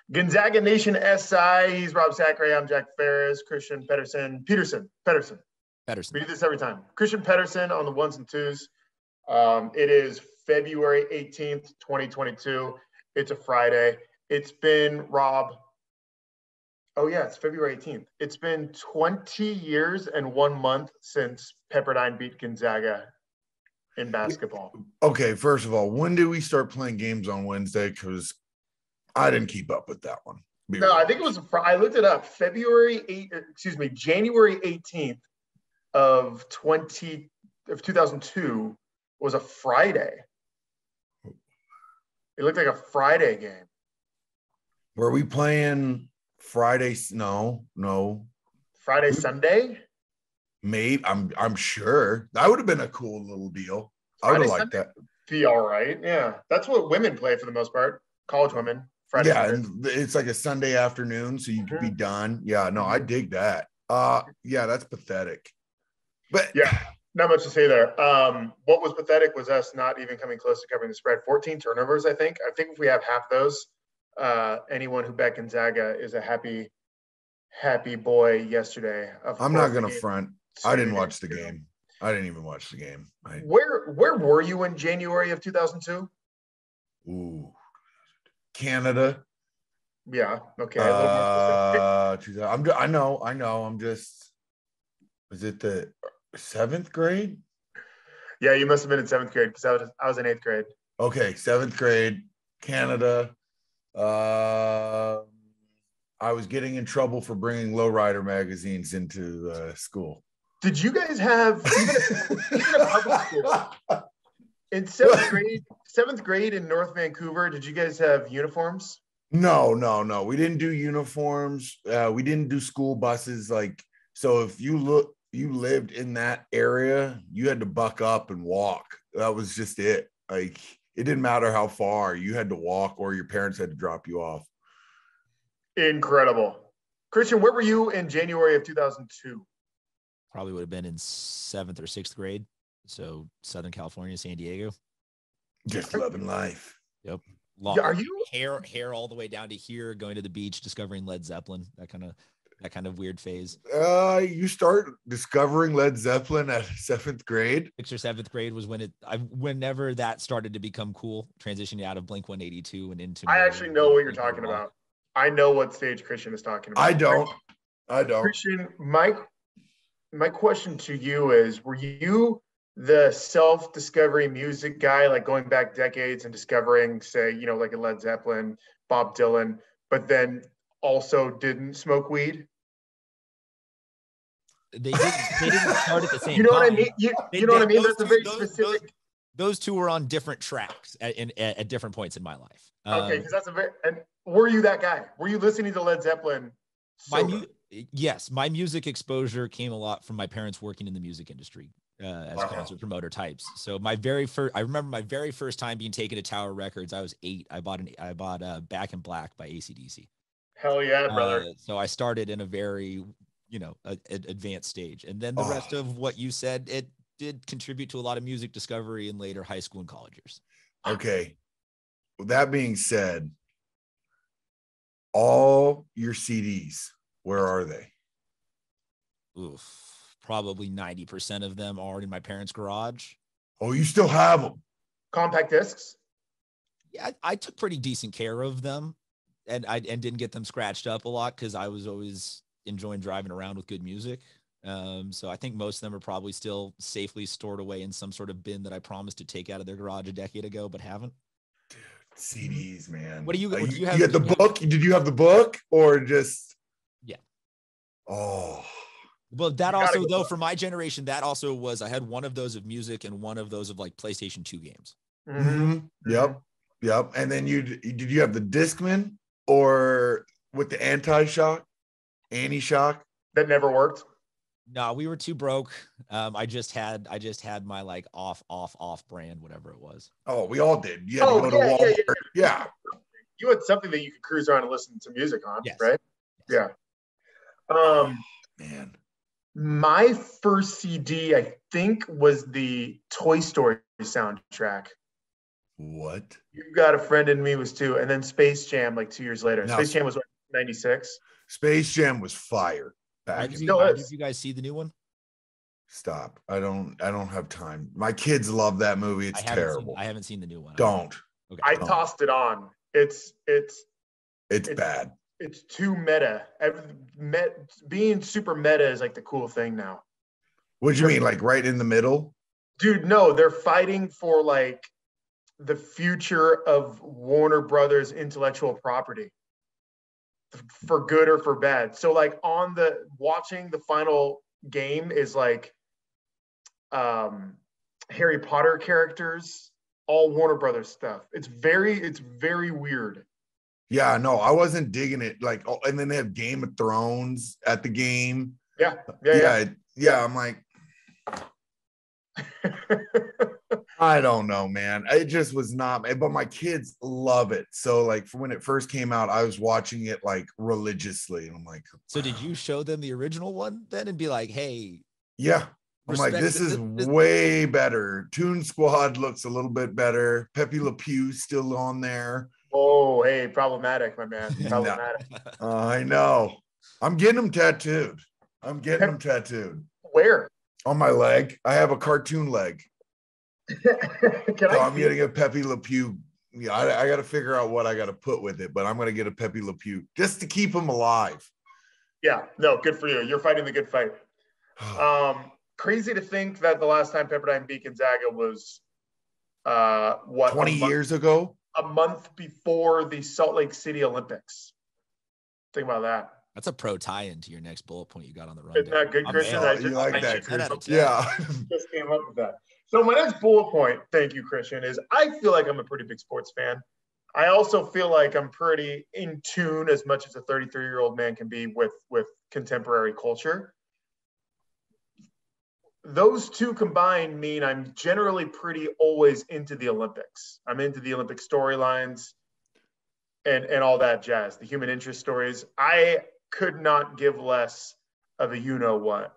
Gonzaga Nation SI. He's Rob Zachary. I'm Jack Ferris. Christian Peterson. We do this every time. Christian Peterson on the ones and twos. It is February 18th, 2022. It's a Friday. It's been, Rob. Oh, yeah, it's February 18th. It's been 20 years and 1 month since Pepperdine beat Gonzaga in basketball. Okay, first of all, when did we start playing games on Wednesday? Because I didn't keep up with that one. No, I think it was, I looked it up. January 18th of 2002 was a Friday. It looked like a Friday game. Were we playing Friday? No. Friday, Sunday? Maybe. I'm sure. That would have been a cool little deal. I would have liked that. Be all right. Yeah. That's what women play for the most part. College women. Friday. Yeah, and it's like a Sunday afternoon, so you could be done. Yeah, no, I dig that. Yeah, that's pathetic. But yeah, not much to say there. What was pathetic was us not even coming close to covering the spread. 14 turnovers, I think. I think if we have half those, anyone who bet Gonzaga is a happy boy yesterday. I'm not going to front. I didn't watch the game. I didn't even watch the game. Where were you in January of 2002? Ooh. Canada. Yeah. Okay. I know. I'm just. Was it the 7th grade? Yeah, you must have been in 7th grade because I was in 8th grade. Okay, 7th grade, Canada. I was getting in trouble for bringing lowrider magazines into school. Did you guys have in 7th grade in North Vancouver, did you guys have uniforms? No. We didn't do uniforms. We didn't do school buses. So if you lived in that area, you had to buck up and walk. That was just it. It didn't matter how far. You had to walk or your parents had to drop you off. Incredible. Christian, where were you in January of 2002? Probably would have been in 7th or 6th grade. So Southern California, San Diego. Just loving life. Yep. Are you hair all the way down to here, going to the beach, discovering Led Zeppelin, that kind of weird phase. You start discovering Led Zeppelin at 7th grade. 6th or 7th grade was whenever that started to become cool, transitioning out of Blink-182 and into. I actually know what you're talking about. I know what stage Christian is talking about. I don't. Christian, my question to you is, were you the self-discovery music guy, like going back decades and discovering, say, like a Led Zeppelin, Bob Dylan, but then also didn't smoke weed? They didn't start at the same time. You know what I mean? You know what I mean? That's a very specific. Those two were on different tracks at different points in my life. Okay, because that's and were you that guy? Were you listening to Led Zeppelin? Yes, my music exposure came a lot from my parents working in the music industry as concert promoter types. So I remember my very first time being taken to Tower Records. I was 8. I bought Back in Black by AC/DC. Hell yeah, brother. So I started in a very, advanced stage. And then the rest of what you said, it did contribute to a lot of music discovery in later high school and college years. Okay. With that being said, all your CDs, where are they? Probably 90% of them are in my parents' garage. Oh, you still have them? Compact discs? Yeah, I took pretty decent care of them. And didn't get them scratched up a lot because I was always enjoying driving around with good music. So I think most of them are probably still safely stored away in some sort of bin that I promised to take out of their garage a decade ago, but haven't. Dude, CDs, man. What do you have? You had the book? Did you have the book or just? Yeah. Oh. Well, that also, though, for my generation, that also was, I had one of those of music and one of those of PlayStation 2 games. Mm-hmm. Yep. And then did you have the Discman? Or with the anti-shock? That never worked. No, we were too broke. I just had my off brand, whatever it was. Oh, we all did. You had to go to Walmart. Yeah. You had something that you could cruise around and listen to music on, yes. Right? Yes. Yeah. Man. My first CD, I think, was the Toy Story soundtrack. What? You Got a Friend in Me was 2, and then Space Jam like 2 years later. No. Space Jam was what, 96. Space Jam was fire. Did you guys see the new one? Stop. I don't have time. My kids love that movie. It's terrible. I haven't seen the new one. Don't. Okay. I tossed it on. It's bad. It's too meta. Being super meta is like the cool thing now. What do you mean? Like right in the middle? Dude, no, they're fighting for like the future of Warner Brothers intellectual property, for good or for bad. So like watching the final game is like Harry Potter characters, all Warner Brothers stuff. It's very weird. Yeah, no, I wasn't digging it. Like, and then they have Game of Thrones at the game. Yeah. I'm like, I don't know, man. It just was not, but my kids love it. So like when it first came out, I was watching it like religiously. And I'm like, so did you show them the original one then and be like, hey? Yeah. I'm like, this is way better. Toon Squad looks a little bit better. Pepe Le Pew's still on there. Oh, hey, problematic, my man. Problematic. I know. I'm getting them tattooed. Where? On my leg. I have a cartoon leg. I'm getting a Pepe Le Pew. Yeah, I got to figure out what I got to put with it, but I'm going to get a Pepe Le Pew just to keep him alive. Yeah, no, good for you. You're fighting the good fight. Crazy to think that the last time Pepperdine beat Gonzaga was 20 years ago? A month before the Salt Lake City Olympics. Think about that. That's a pro tie-in to your next bullet point you got on the rundown. Isn't that good, Christian? You like that, Christian? Yeah. Just came up with that. So my next bullet point, thank you, Christian, is I feel like I'm a pretty big sports fan. I also feel like I'm pretty in tune, as much as a 33-year-old man can be, with contemporary culture. Those two combined mean I'm generally pretty always into the Olympics. I'm into the Olympic storylines and all that jazz, the human interest stories. I could not give less of a you-know-what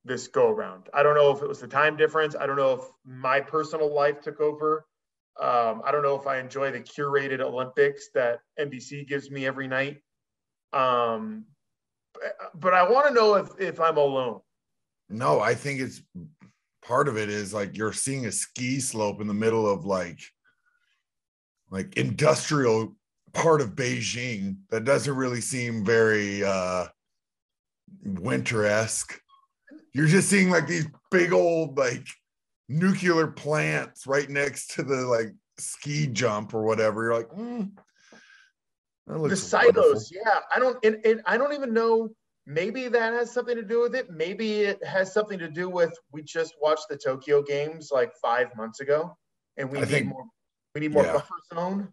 this go-around. I don't know if it was the time difference. I don't know if my personal life took over. I don't know if I enjoy the curated Olympics that NBC gives me every night. But I want to know if I'm alone. No, I think it's part of it is like you're seeing a ski slope in the middle of like industrial part of Beijing that doesn't really seem very winter-esque. You're just seeing like these big old like nuclear plants right next to the like ski jump or whatever. You're like, that looks the silos. Wonderful. Yeah, I don't even know. Maybe that has something to do with it. Maybe it has something to do with we just watched the Tokyo Games like 5 months ago, and we need more buffer zone.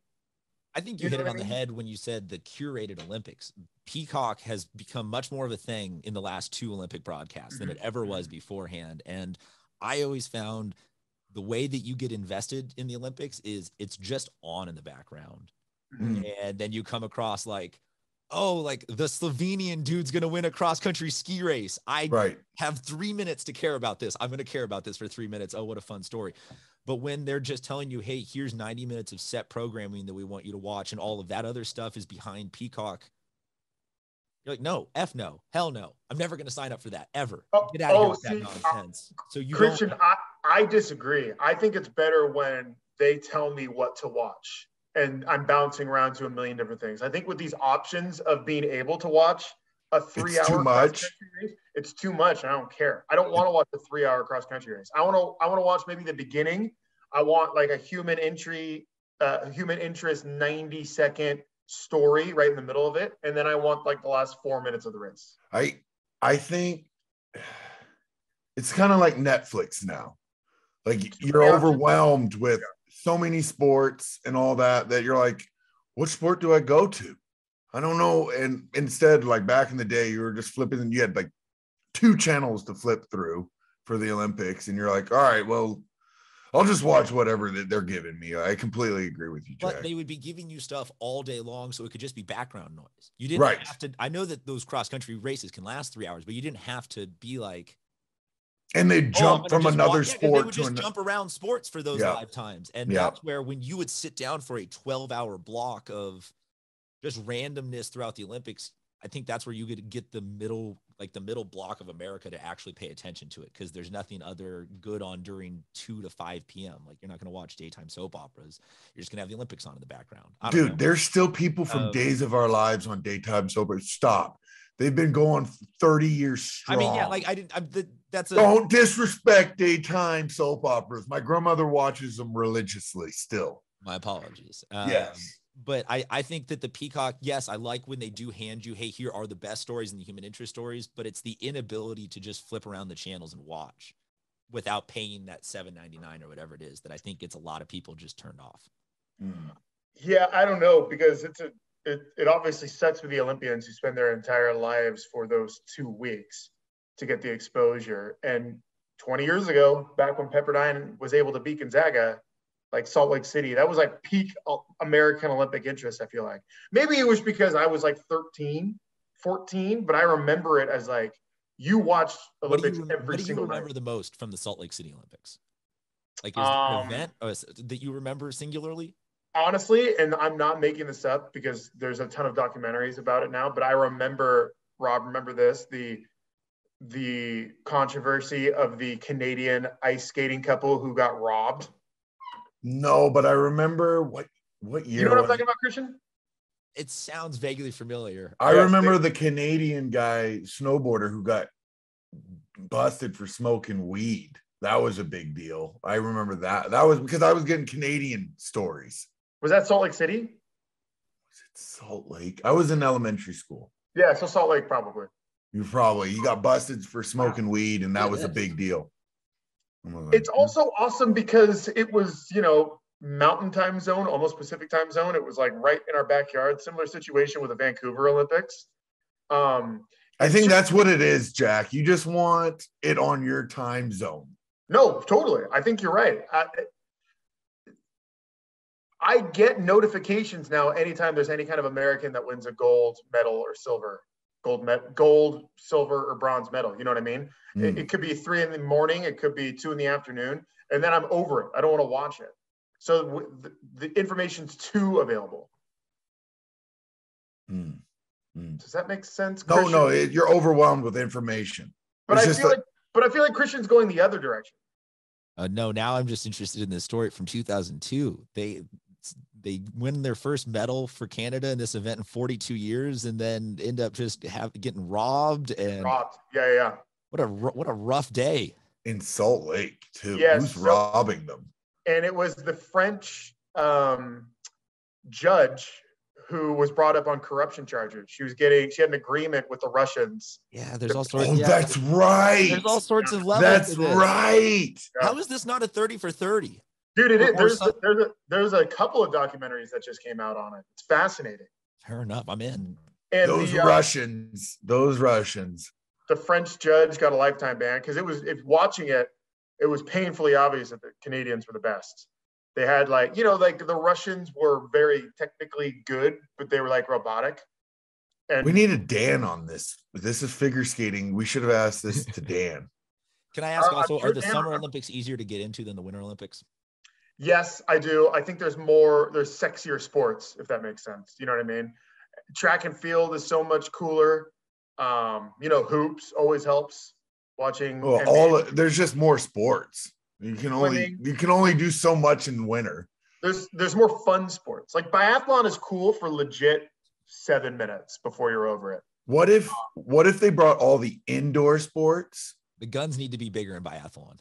I think you hit it on the head when you said the curated Olympics. Peacock has become much more of a thing in the last 2 Olympic broadcasts than it ever was beforehand. And I always found the way that you get invested in the Olympics is it's just on in the background. And then you come across like, oh, like the Slovenian dude's going to win a cross-country ski race. I have 3 minutes to care about this. I'm going to care about this for 3 minutes. Oh, what a fun story. But when they're just telling you, hey, here's 90 minutes of set programming that we want you to watch, and all of that other stuff is behind Peacock, you're like, no, no, hell no. I'm never going to sign up for that, ever. Get out of here with that nonsense. So Christian, I disagree. I think it's better when they tell me what to watch, and I'm bouncing around to a million different things. I think with these options of being able to watch a 3-hour cross-country race, it's too much. I don't care. I don't want to watch a 3-hour cross-country race. I want to watch maybe the beginning. I want like a human interest 90-second story right in the middle of it, and then I want like the last 4 minutes of the race. I think it's kind of like Netflix now. Like you're overwhelmed with so many sports and all that you're like, what sport do I go to? I don't know. And instead, like back in the day, you were just flipping and you had like 2 channels to flip through for the Olympics. And you're like, all right, well, I'll just watch whatever that they're giving me. I completely agree with you, Jack. But they would be giving you stuff all day long, so it could just be background noise. You didn't have to. I know that those cross-country races can last 3 hours, but you didn't have to be like, And they jump from another sport. They would just jump around sports for those live times. And that's where when you would sit down for a 12-hour block of just randomness throughout the Olympics, I think that's where you could get the middle block of America to actually pay attention to it, because there's nothing other good on during 2 to 5 p.m. Like, you're not going to watch daytime soap operas. You're just going to have the Olympics on in the background. Dude, there's still people from Days of Our Lives on daytime soap operas. Stop. They've been going 30 years strong. I mean, don't disrespect daytime soap operas. My grandmother watches them religiously still. My apologies. Yes. But I think that the Peacock, yes, I like when they do hand you, hey, here are the best stories and the human interest stories, but it's the inability to just flip around the channels and watch without paying that $7.99 or whatever it is that I think gets a lot of people just turned off. Yeah, I don't know, because it obviously sucks with the Olympians who spend their entire lives for those 2 weeks to get the exposure. And 20 years ago, back when Pepperdine was able to beat Gonzaga, like Salt Lake City, that was like peak American Olympic interest, I feel like. Maybe it was because I was like 13, 14, but I remember it as like, you watched Olympics every single night. What do you remember the most from the Salt Lake City Olympics? Like, is there an event that you remember singularly? Honestly, and I'm not making this up because there's a ton of documentaries about it now, but I remember, Rob, remember this, the controversy of the Canadian ice skating couple who got robbed. No, but I remember what year. You know what I'm talking about, Christian? It sounds vaguely familiar. I remember the Canadian guy, snowboarder, who got busted for smoking weed. That was a big deal. I remember that. That was because I was getting Canadian stories. Was that Salt Lake City? Was it Salt Lake? I was in elementary school. Yeah, so Salt Lake probably. You got busted for smoking weed, and that was a big deal. It's also awesome because it was, mountain time zone, almost Pacific time zone. It was like right in our backyard. Similar situation with the Vancouver Olympics. I think that's what it is, Jack. You just want it on your time zone. No, totally. I think you're right. I get notifications now anytime there's any kind of American that wins a gold medal or silver. Gold, silver, or bronze medal. You know what I mean? It could be 3 in the morning. It could be 2 in the afternoon. And then I'm over it. I don't want to watch it. So the information's too available. Does that make sense, Christian? No, you're overwhelmed with information. But I feel like Christian's going the other direction. No, now I'm just interested in this story from 2002. They win their first medal for Canada in this event in 42 years, and then end up just getting robbed. Yeah. What a rough day in Salt Lake too. Yes, who's robbing them? And it was the French judge who was brought up on corruption charges. She had an agreement with the Russians. Yeah, there's all sorts. That's right. There's all sorts of levels. That's right. How is this not a 30 for 30? Dude, it is. There's a couple of documentaries that just came out on it. It's fascinating. Fair enough. I'm in. And those Russians. The French judge got a lifetime ban because watching it, it was painfully obvious that the Canadians were the best. They had the Russians were very technically good, but they were like robotic. And we needed Dan on this. This is figure skating. We should have asked this to Dan. Can I ask also, are the Summer Olympics easier to get into than the Winter Olympics? Yes, I do. I think there's sexier sports, if that makes sense. You know what I mean? Track and field is so much cooler. Hoops always helps. Watching. Well, there's just more sports. You can only do so much in winter. There's more fun sports. Like biathlon is cool for legit 7 minutes before you're over it. What if they brought all the indoor sports? The guns need to be bigger in biathlon.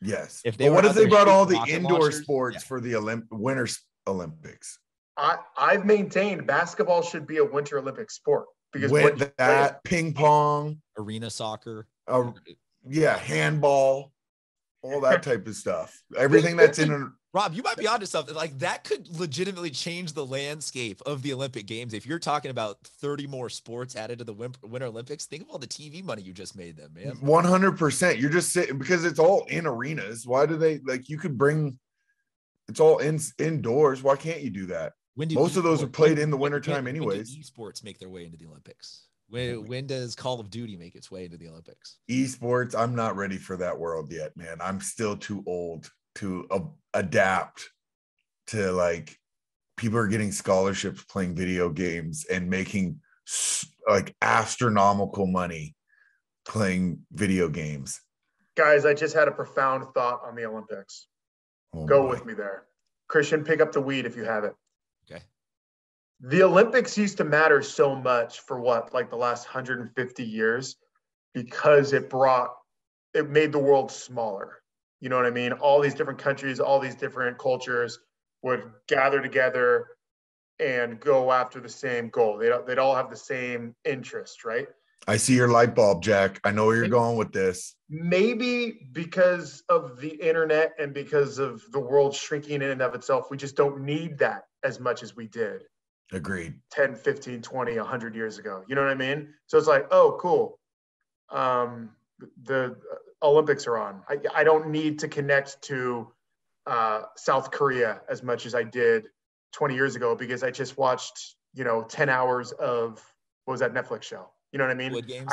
Yes. What if they brought all the indoor sports for the Winter Olympics? I've maintained basketball should be a Winter Olympic sport because ping pong, arena soccer, handball, all that type of stuff. Everything that's in. Rob, you might be onto something. Like that could legitimately change the landscape of the Olympic Games. If you're talking about 30 more sports added to the Winter Olympics, think of all the TV money you just made them, man. 100%. You're just sitting because it's all in arenas. Why do they you could bring? It's all indoors. Why can't you do that? Most of those are played in the wintertime anyways. When do esports make their way into the Olympics? When does Call of Duty make its way into the Olympics? Esports, I'm not ready for that world yet, man. I'm still too old to adapt to, like, people are getting scholarships playing video games and making like astronomical money playing video games. Guys, I just had a profound thought on the Olympics. Go with me there. Christian, pick up the weed if you have it. Okay. The Olympics used to matter so much for like the last 150 years because it made the world smaller. You know what I mean? All these different countries, all these different cultures would gather together and go after the same goal. They'd all have the same interest, right? I see your light bulb, Jack. I know where you're going with this. Maybe because of the internet and because of the world shrinking in and of itself, we just don't need that as much as we did. Agreed. 10, 15, 20, 100 years ago. You know what I mean? So it's like, oh, cool. The Olympics are on. I don't need to connect to South Korea as much as I did 20 years ago because I just watched, 10 hours of, what was that Netflix show? You know what I mean? Squid Games?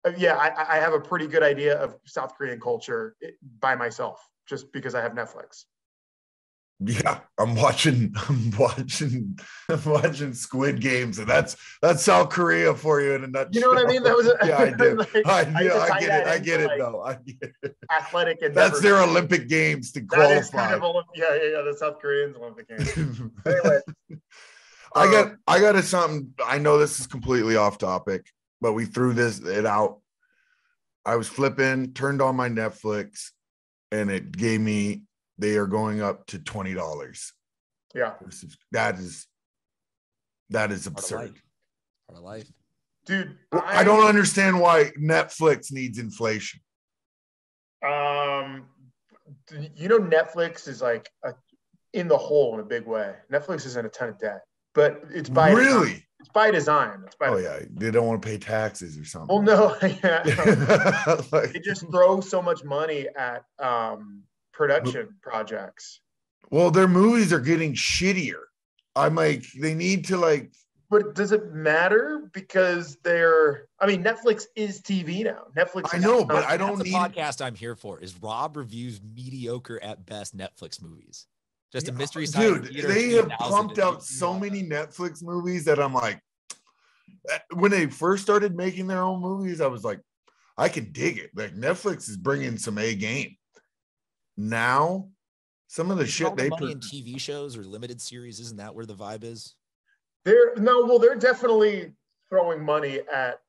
I have a pretty good idea of South Korean culture by myself just because I have Netflix. Yeah, I'm watching Squid Games, and that's South Korea for you in a nutshell. You know what I mean? That was yeah, I do. like, I get it. No, I get it. Athletic and that's their Olympic Games to qualify. That is kind of the South Koreans Olympic Games. Anyway, I got something. I know this is completely off topic, but we threw it out. I was flipping, turned on my Netflix, and it gave me. They are going up to $20. Yeah, that is absurd. Part of life, dude. I don't understand why Netflix needs inflation. Netflix is like in the hole in a big way. Netflix is in a ton of debt, but it's by really. It's by design. Yeah, they don't want to pay taxes or something. Well, no, yeah. They just throw so much money at production projects. Well, their movies are getting shittier. I'm like, they need to like. But does it matter? Because Netflix is TV now. Netflix. I know, but I don't need. The podcast I'm here for is Rob reviews mediocre at best Netflix movies. Just a mystery science. Dude, they have pumped out so many Netflix movies that I'm like, when they first started making their own movies, I was like, I can dig it. Like Netflix is bringing some A game. Now, some of the shit they put in TV shows or limited series, isn't that where the vibe is? They're definitely throwing money at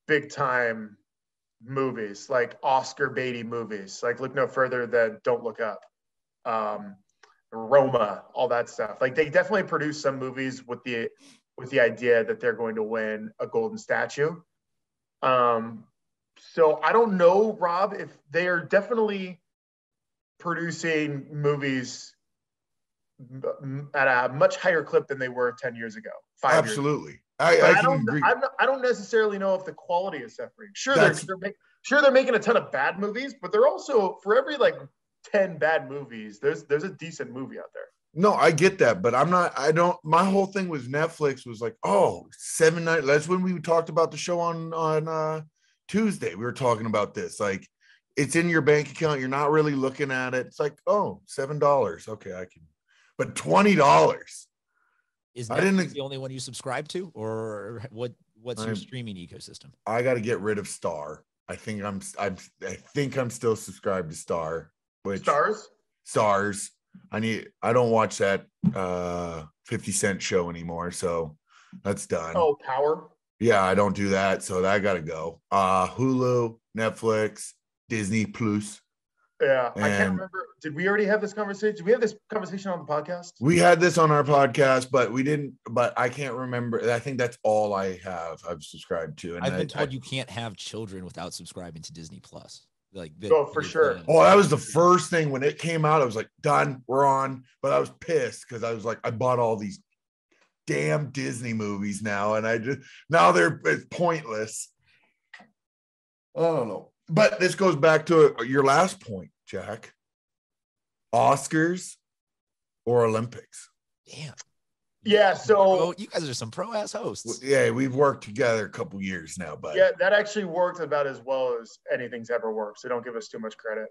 big time movies, like Oscar baity movies, like Look No Further Than Don't Look Up, Roma, all that stuff. Like they definitely produce some movies with the idea that they're going to win a golden statue. So I don't know, Rob, if they are definitely producing movies at a much higher clip than they were 10 years ago. 5 years ago. I don't necessarily know if the quality is suffering. Sure, they're making a ton of bad movies, but they're also, for every like 10 bad movies, there's a decent movie out there. No, I get that, but my whole thing was Netflix was like, oh, 7 nights. That's when we talked about the show on Tuesday. We were talking about this. Like, it's in your bank account. You're not really looking at it. It's like, oh, $7. Okay, I can. But $20. Is Netflix the only one you subscribe to, or what's your streaming ecosystem? I got to get rid of Star. I think I'm still subscribed to Star. Stars. I don't watch that 50 Cent show anymore, so that's done. Oh, Power. Yeah, I don't do that, so that got to go. Hulu, Netflix, Disney Plus. Yeah, I can't remember. Did we already have this conversation? Did we have this conversation on the podcast? We had this on our podcast, but we didn't. But I can't remember. I think that's all I've subscribed to. And I've been told you can't have children without subscribing to Disney Plus. For sure. Oh, that was the first thing when it came out. I was like, done, we're on. But I was pissed because I was like, I bought all these damn Disney movies now, and it's pointless. I don't know. But this goes back to your last point, Jack. Oscars or Olympics? Damn. Yeah, so you guys are some pro-ass hosts. Yeah, we've worked together a couple years now, but yeah, that actually worked about as well as anything's ever worked. So don't give us too much credit.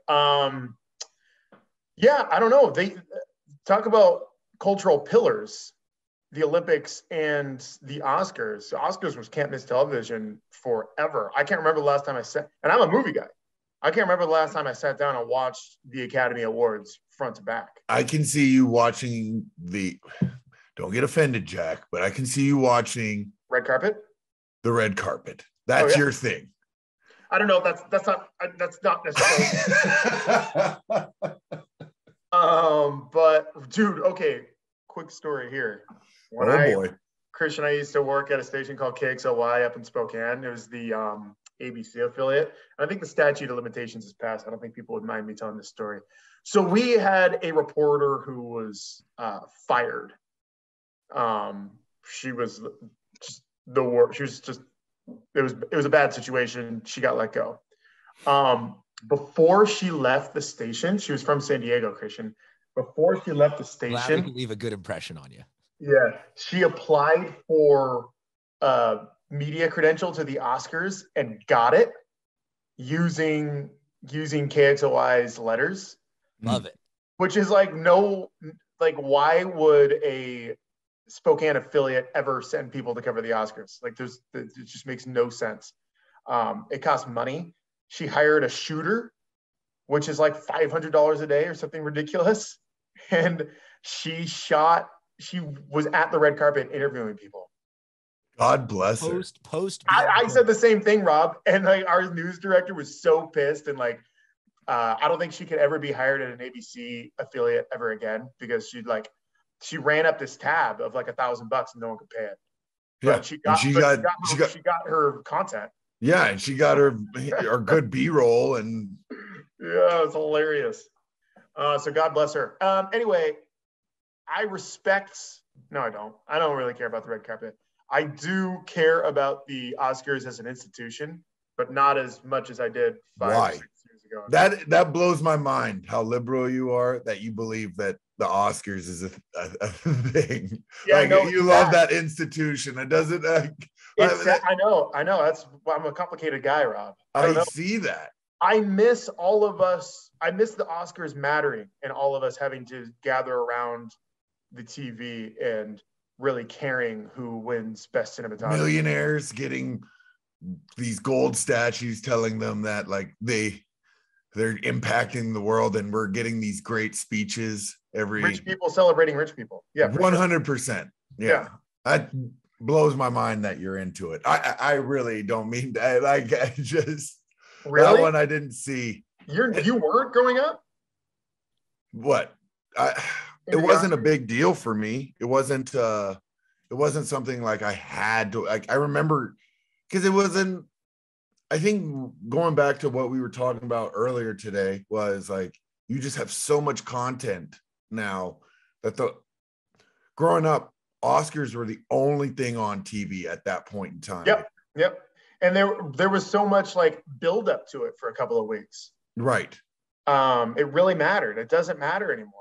Yeah, I don't know. They talk about cultural pillars, the Olympics and the Oscars. The Oscars was can't miss television forever. I can't remember the last time and I'm a movie guy. I can't remember the last time I sat down and watched the Academy Awards front to back. I can see you watching don't get offended, Jack, but I can see you watching red carpet. The red carpet. That's your thing. I don't know. That's not necessarily. But dude, okay. Quick story here. Boy. Christian, I used to work at a station called KXLY up in Spokane. It was the ABC affiliate. And I think the statute of limitations is passed. I don't think people would mind me telling this story. So we had a reporter who was fired. She was just the worst. She was just, it was a bad situation. She got let go. Before she left the station, she was from San Diego, Christian. Before she left the station, glad we can leave a good impression on you. Yeah, she applied for media credential to the Oscars and got it using KXLY's letters. Love it. Which is why would a Spokane affiliate ever send people to cover the Oscars? It just makes no sense. It costs money. She hired a shooter, which is like $500 a day or something ridiculous. And she was at the red carpet interviewing people. God bless her. Post. I said the same thing, Rob. And our news director was so pissed. And I don't think she could ever be hired at an ABC affiliate ever again, because she ran up this tab of $1,000 and no one could pay it. Yeah, but she got her content. Yeah, and she got her good B-roll, and yeah, it's hilarious. So God bless her. Anyway, I don't really care about the red carpet. I do care about the Oscars as an institution, but not as much as I did 5 or 6 years ago. That blows my mind how liberal you are, that you believe that the Oscars is a thing. Yeah, you love that institution. It doesn't. I know. I'm a complicated guy, Rob. I see that. I miss the Oscars mattering and all of us having to gather around the TV and really caring who wins best cinematography. Millionaires getting these gold statues telling them that they're impacting the world, and we're getting these great speeches rich people celebrating rich people. Yeah, 100%. Yeah. That blows my mind that you're into it. I really don't mean that. I just really? That one I didn't see. You weren't growing up? What? It wasn't a big deal for me. It wasn't something I had to I remember, because it wasn't. I think going back to what we were talking about earlier today was you just have so much content now that growing up, Oscars were the only thing on TV at that point in time. Yep. And there was so much build up to it for a couple of weeks. Right. It really mattered. It doesn't matter anymore.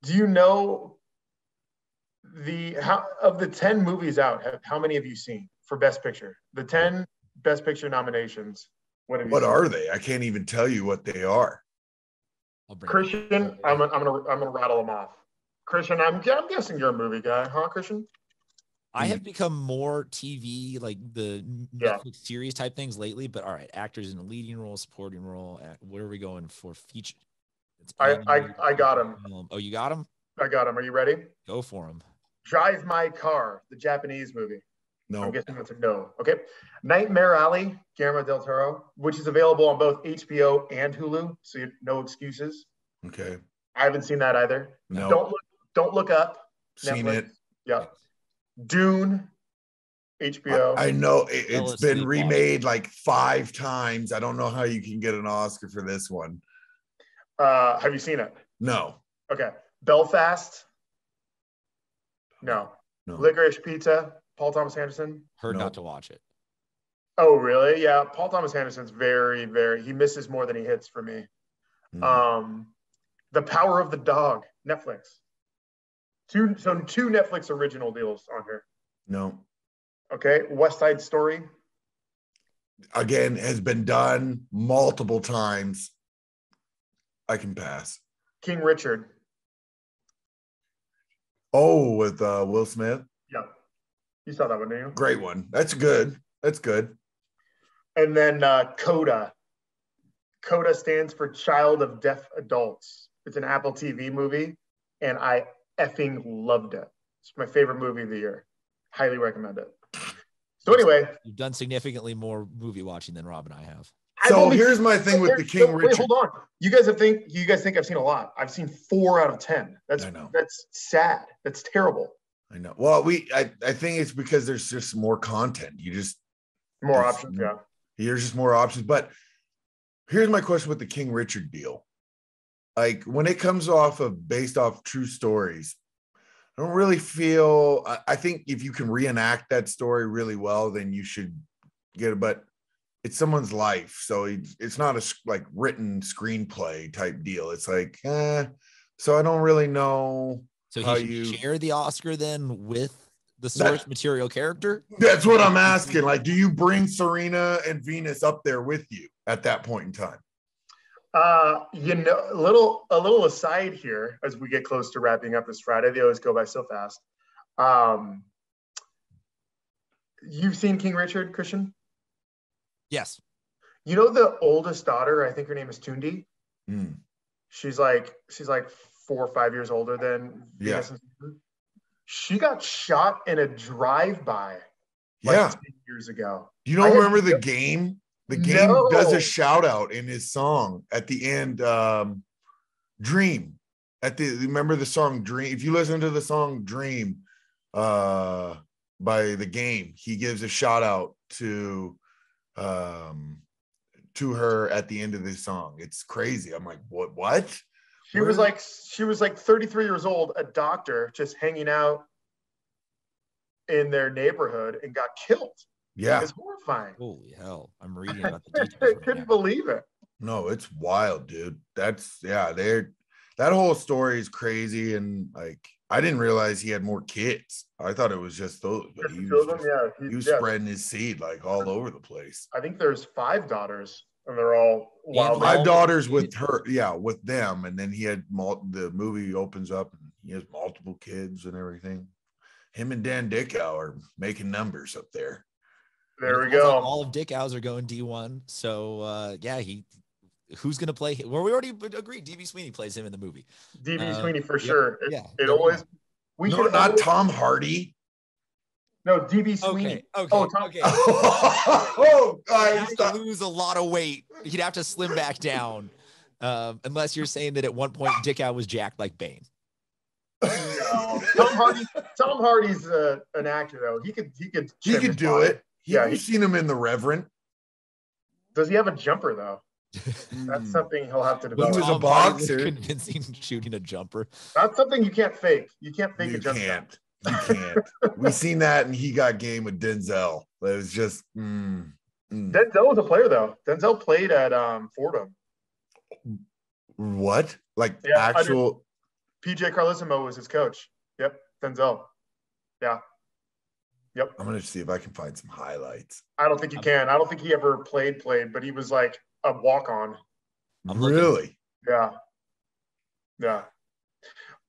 Do you know of the 10 movies out, how many have you seen for Best Picture? The 10 Best Picture nominations. What are they? I can't even tell you what they are. Christian, I'm gonna rattle them off. Christian, I'm guessing you're a movie guy, huh, Christian? I have become more TV, the Netflix series type things lately. But all right, actors in a leading role, supporting role. What are we going for? Feature. I got him. Oh, you got him? I got him. Are you ready? Go for him. Drive My Car, the Japanese movie. No. I'm guessing that's a no. Okay. Nightmare Alley, Guillermo del Toro, which is available on both HBO and Hulu, so no excuses. Okay. I haven't seen that either. No. Don't look up. Seen Netflix. it. Yeah. Dune, HBO. I know it's been remade 5 times. I don't know how you can get an Oscar for this one. Have you seen it? No. Okay. Belfast. No. Licorice Pizza, Paul Thomas Anderson. Heard not to watch it. Oh, really? Yeah. Paul Thomas Anderson's very, very, he misses more than he hits for me. The Power of the Dog, Netflix. Two Netflix original deals on here. No. Okay. West Side Story. Again, has been done multiple times. I can pass. King Richard. Oh, with Will Smith? Yeah. You saw that one, didn't you? Great one. That's good. That's good. And then CODA. CODA stands for Child of Deaf Adults. It's an Apple TV movie, and I effing loved it. It's my favorite movie of the year. Highly recommend it. So anyway. You've done significantly more movie watching than Rob and I have. So here's my thing with the King Richard. Wait, hold on. You guys think I've seen a lot. I've seen 4 out of 10. That's sad. That's terrible. I know. Well, I think it's because there's just more content. More options, yeah. There's just more options. But here's my question with the King Richard deal. Like, when it comes based off true stories, I don't really feel, I think if you can reenact that story really well, then you should get it. But it's someone's life. So it's not a written screenplay type deal. It's like, so I don't really know. So he should share the Oscar then with the source material character? That's what I'm asking. Like, do you bring Serena and Venus up there with you at that point in time? A little aside here as we get close to wrapping up this Friday. They always go by so fast. You've seen King Richard, Christian? Yes. You know the oldest daughter, I think her name is Tundi. She's like 4 or 5 years older than Venus. She got shot in a drive-by 10 years ago. Do you remember the game? The game does a shout out in his song at the end. Dream. Remember the song Dream? If you listen to the song Dream by the game, he gives a shout out to her at the end of this song. It's crazy. I'm like, what? She was like 33 years old, a doctor just hanging out in their neighborhood and got killed. Yeah. It's horrifying. Holy hell. I'm reading about the details. I couldn't believe it. No, it's wild, dude. That whole story is crazy. And like, I didn't realize he had more kids. I thought it was just those, but he was spreading his seed like all over the place. I think there's 5 daughters and they're all wild. 5 daughters with her. Yeah. With them. And then he had the movie opens up and he has multiple kids and everything. Him and Dan Dickau are making numbers up there. There we go. All of Dickau's are going D1. So who's going to play? Well, we already agreed. DB Sweeney plays him in the movie. DB Sweeney for sure. It always. Not Tom Hardy. No, DB Sweeney. Okay. He'd have to lose a lot of weight. He'd have to slim back down. Unless you're saying that at one point Dickau was jacked like Bane. No. Tom Hardy's an actor though. He could do it. You've seen him in The Reverend. Does he have a jumper though? That's something he'll have to develop. He was a boxer. Convincing shooting a jumper. That's something you can't fake. You can't fake a jumper. You can't. We've seen that, and he got game with Denzel. It was just. Denzel was a player though. Denzel played at Fordham. What? Like actual. PJ Carlesimo was his coach. Yep, Denzel. Yeah. Yep. I'm gonna see if I can find some highlights. I don't think you can. I don't think he ever played, but he was like a walk-on. Really? Yeah. Yeah.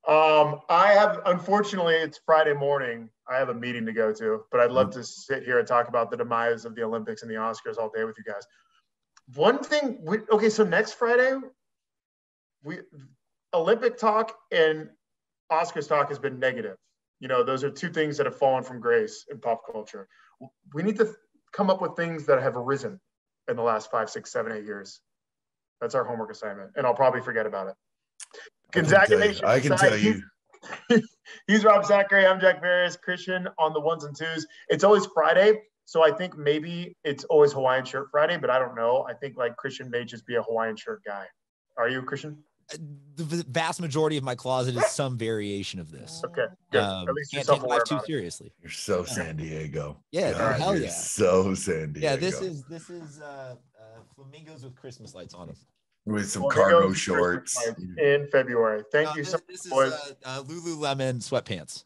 Unfortunately, it's Friday morning. I have a meeting to go to, but I'd love to sit here and talk about the demise of the Olympics and the Oscars all day with you guys. One thing, so next Friday, Olympic talk and Oscars talk has been negative. Those are 2 things that have fallen from grace in pop culture. We need to come up with things that have arisen in the last 5, 6, 7, 8 years. That's our homework assignment, and I'll probably forget about it. Gonzaga Nation. I can tell you. He's Rob Zachary. I'm Jack Ferris. Christian on the 1s and 2s. It's always Friday, so I think maybe it's always Hawaiian shirt Friday, but I don't know. I think Christian may just be a Hawaiian shirt guy. Are you, Christian? The vast majority of my closet is some variation of this. Okay, good. At least can't take life too seriously. You're so San Diego. Yeah, hell yeah. So San Diego. Yeah, this is flamingos with Christmas lights on them. with some cargo shorts in February. Thank you so much, this boys. Is Lululemon sweatpants.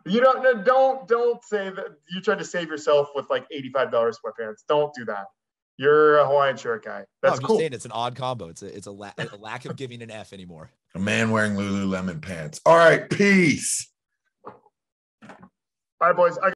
You don't say that. You tried to save yourself with like $85 sweatpants. Don't do that. You're a Hawaiian shirt guy. That's I'm cool. just saying it's an odd combo. It's a lack of giving an F anymore. A man wearing Lululemon pants. All right, peace. All right, boys.